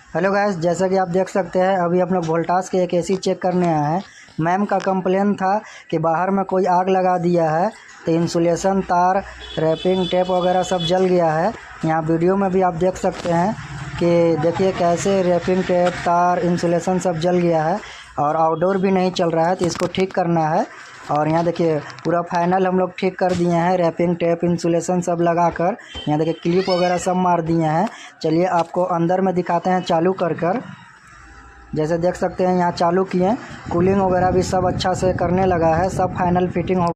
Hello guys, जैसा कि आप देख सकते हैं अभी हम लोग वोल्टास के एक एसी चेक करने आए हैं। मैम का कंप्लेन था कि बाहर में कोई आग लगा दिया है, तो इंसुलेशन तार, रैपिंग टेप वगैरह सब जल गया है। यहाँ वीडियो में भी आप देख सकते हैं कि देखिए कैसे रैपिंग टेप, तार, इंसुलेशन सब जल गया है और आउटडोर भी नहीं चल रहा है, तो इसको ठीक करना है। और यहाँ देखिए पूरा फाइनल हम लोग ठीक कर दिए हैं, रैपिंग टेप, इंसुलेशन सब लगाकर। यहाँ देखिए क्लिप वगैरह सब मार दिए हैं। चलिए आपको अंदर में दिखाते हैं चालू कर। जैसे देख सकते हैं यहाँ चालू किए, कूलिंग वगैरह भी सब अच्छा से करने लगा है, सब फाइनल फिटिंग हो